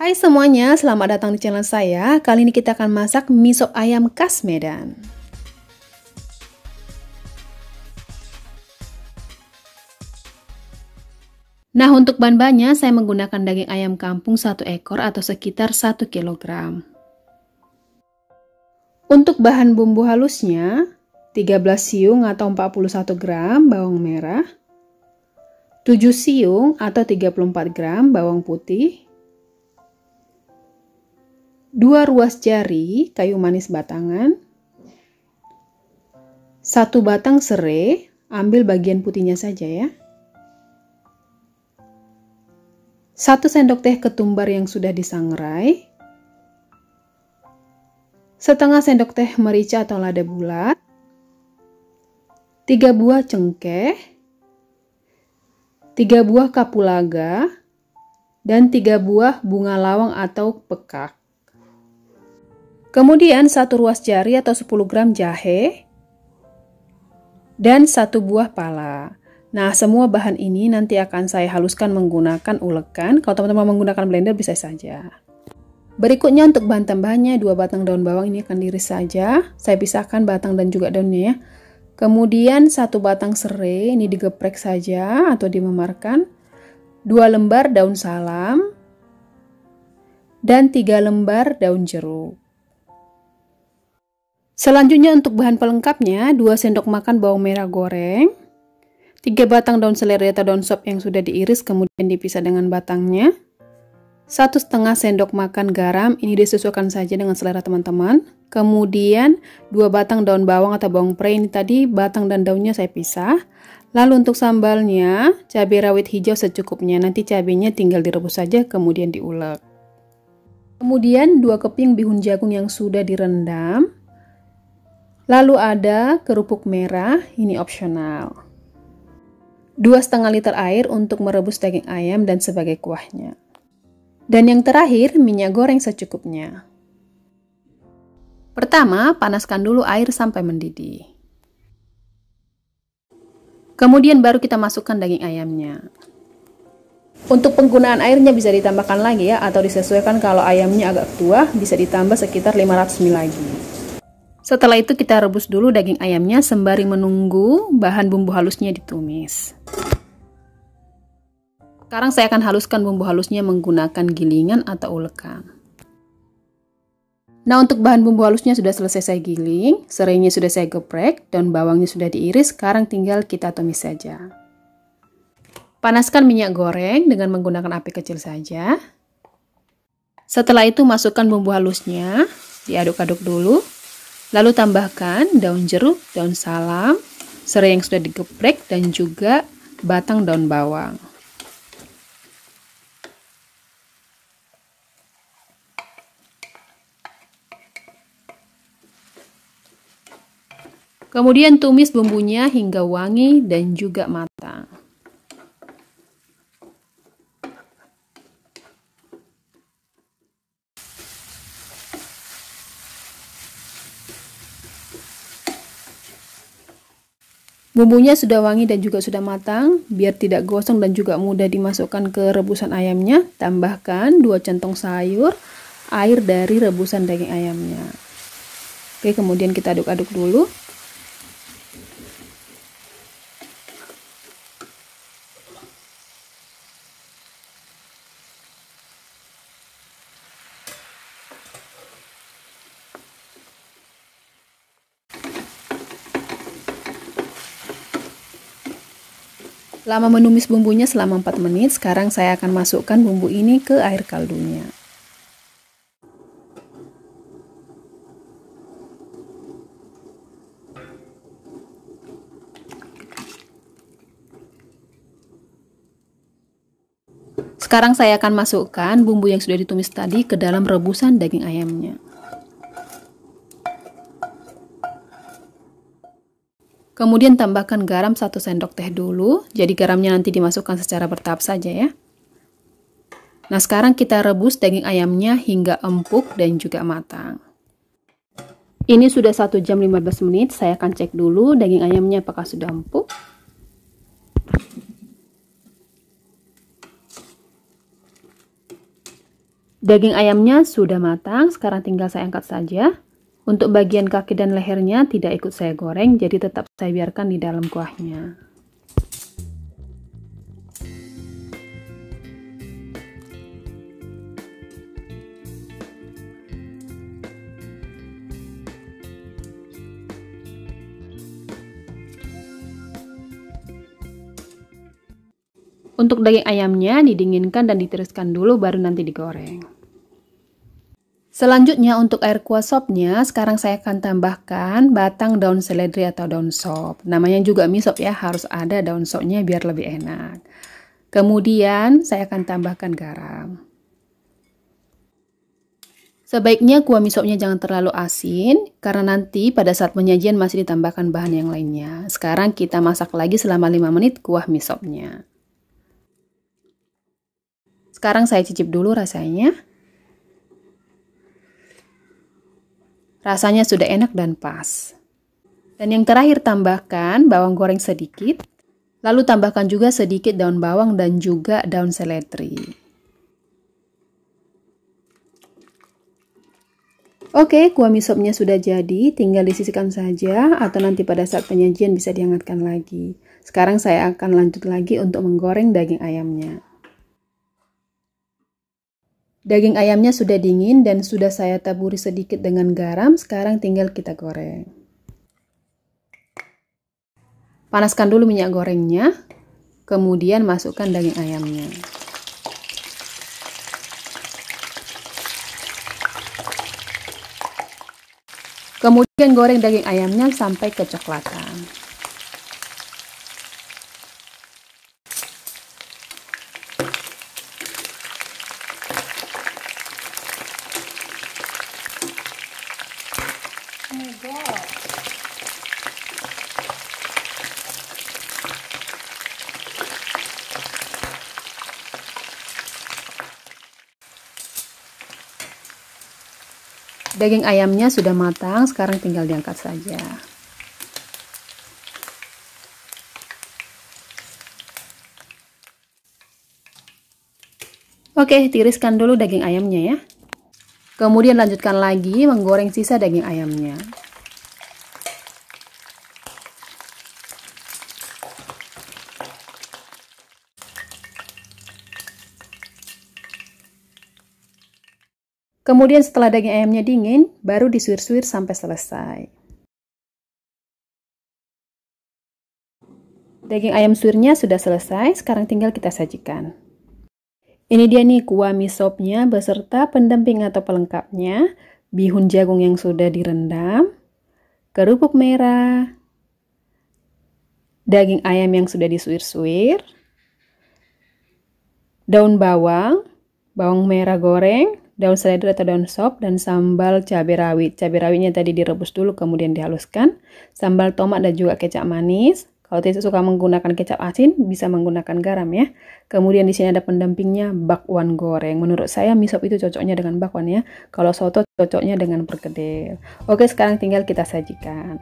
Hai semuanya, selamat datang di channel saya. Kali ini kita akan masak mie sop ayam khas Medan. Nah, untuk bahan-bahannya saya menggunakan daging ayam kampung 1 ekor atau sekitar 1 kg. Untuk bahan bumbu halusnya, 13 siung atau 41 gram bawang merah, 7 siung atau 34 gram bawang putih, 2 ruas jari kayu manis batangan, 1 batang serai, ambil bagian putihnya saja ya. 1 sendok teh ketumbar yang sudah disangrai, setengah sendok teh merica atau lada bulat, 3 buah cengkeh, 3 buah kapulaga, dan 3 buah bunga lawang atau pekak. Kemudian 1 ruas jari atau 10 gram jahe, dan 1 buah pala. Nah, semua bahan ini nanti akan saya haluskan menggunakan ulekan. Kalau teman-teman menggunakan blender bisa saja. Berikutnya untuk bahan tambahannya, 2 batang daun bawang ini akan diiris saja. Saya pisahkan batang dan juga daunnya ya. Kemudian 1 batang serai ini digeprek saja atau dimemarkan. 2 lembar daun salam. Dan 3 lembar daun jeruk. Selanjutnya untuk bahan pelengkapnya, 2 sendok makan bawang merah goreng, 3 batang daun seledri atau daun sop yang sudah diiris kemudian dipisah dengan batangnya, 1,5 sendok makan garam, ini disesuaikan saja dengan selera teman-teman. Kemudian 2 batang daun bawang atau bawang pre, ini tadi batang dan daunnya saya pisah. Lalu untuk sambalnya, cabai rawit hijau secukupnya, nanti cabainya tinggal direbus saja kemudian diulek. Kemudian 2 keping bihun jagung yang sudah direndam. Lalu ada kerupuk merah, ini opsional. 2,5 liter air untuk merebus daging ayam dan sebagai kuahnya. Dan yang terakhir, minyak goreng secukupnya. Pertama, panaskan dulu air sampai mendidih. Kemudian baru kita masukkan daging ayamnya. Untuk penggunaan airnya bisa ditambahkan lagi ya, atau disesuaikan kalau ayamnya agak tua, bisa ditambah sekitar 500 ml lagi. Setelah itu kita rebus dulu daging ayamnya sembari menunggu bahan bumbu halusnya ditumis. Sekarang saya akan haluskan bumbu halusnya menggunakan gilingan atau ulekan. Nah, untuk bahan bumbu halusnya sudah selesai saya giling, serainya sudah saya geprek, daun bawangnya sudah diiris, sekarang tinggal kita tumis saja. Panaskan minyak goreng dengan menggunakan api kecil saja. Setelah itu masukkan bumbu halusnya, diaduk-aduk dulu. Lalu tambahkan daun jeruk, daun salam, serai yang sudah digeprek, dan juga batang daun bawang. Kemudian tumis bumbunya hingga wangi dan juga matang. Bumbunya sudah wangi dan juga sudah matang, biar tidak gosong dan juga mudah dimasukkan ke rebusan ayamnya. Tambahkan 2 centong sayur, air dari rebusan daging ayamnya. Oke, kemudian kita aduk-aduk dulu. Lama menumis bumbunya selama 4 menit, sekarang saya akan masukkan bumbu ini ke air kaldunya. Sekarang saya akan masukkan bumbu yang sudah ditumis tadi ke dalam rebusan daging ayamnya. Kemudian tambahkan garam 1 sendok teh dulu, jadi garamnya nanti dimasukkan secara bertahap saja ya. Nah, sekarang kita rebus daging ayamnya hingga empuk dan juga matang. Ini sudah 1 jam 15 menit, saya akan cek dulu daging ayamnya apakah sudah empuk. Daging ayamnya sudah matang, sekarang tinggal saya angkat saja. Untuk bagian kaki dan lehernya tidak ikut saya goreng, jadi tetap saya biarkan di dalam kuahnya. Untuk daging ayamnya didinginkan dan ditiriskan dulu baru nanti digoreng. Selanjutnya untuk air kuah sopnya, sekarang saya akan tambahkan batang daun seledri atau daun sop. Namanya juga mie sop ya, harus ada daun sopnya biar lebih enak. Kemudian saya akan tambahkan garam. Sebaiknya kuah mie sopnya jangan terlalu asin, karena nanti pada saat penyajian masih ditambahkan bahan yang lainnya. Sekarang kita masak lagi selama 5 menit kuah mie sopnya. Sekarang saya cicip dulu rasanya. Rasanya sudah enak dan pas. Dan yang terakhir tambahkan bawang goreng sedikit. Lalu tambahkan juga sedikit daun bawang dan juga daun seledri. Oke, kuah mie sopnya sudah jadi, tinggal disisihkan saja atau nanti pada saat penyajian bisa dihangatkan lagi. Sekarang saya akan lanjut lagi untuk menggoreng daging ayamnya. Daging ayamnya sudah dingin dan sudah saya taburi sedikit dengan garam, sekarang tinggal kita goreng. Panaskan dulu minyak gorengnya, kemudian masukkan daging ayamnya. Kemudian goreng daging ayamnya sampai kecoklatan. Daging ayamnya sudah matang, sekarang tinggal diangkat saja. Oke, tiriskan dulu daging ayamnya ya. Kemudian lanjutkan lagi menggoreng sisa daging ayamnya. Kemudian setelah daging ayamnya dingin, baru disuir-suir sampai selesai. Daging ayam suirnya sudah selesai, sekarang tinggal kita sajikan. Ini dia nih kuah mie sopnya beserta pendamping atau pelengkapnya, bihun jagung yang sudah direndam, kerupuk merah, daging ayam yang sudah disuir-suir, daun bawang, bawang merah goreng, daun seledri atau daun sop, dan sambal cabai rawit. Cabai rawitnya tadi direbus dulu kemudian dihaluskan, sambal tomat dan juga kecap manis. Kalau tidak suka menggunakan kecap asin, bisa menggunakan garam ya. Kemudian di sini ada pendampingnya bakwan goreng. Menurut saya mie sop itu cocoknya dengan bakwan ya. Kalau soto cocoknya dengan perkedel. Oke, sekarang tinggal kita sajikan.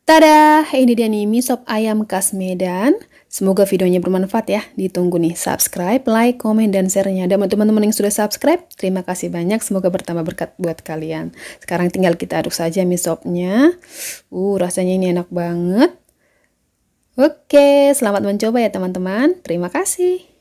Tada, ini dia nih mie sop ayam khas Medan. Semoga videonya bermanfaat ya. Ditunggu nih subscribe, like, komen, dan share-nya. Dan teman-teman yang sudah subscribe, terima kasih banyak. Semoga bertambah berkat buat kalian. Sekarang tinggal kita aduk saja mie sopnya. Rasanya ini enak banget. Oke, selamat mencoba ya teman-teman. Terima kasih.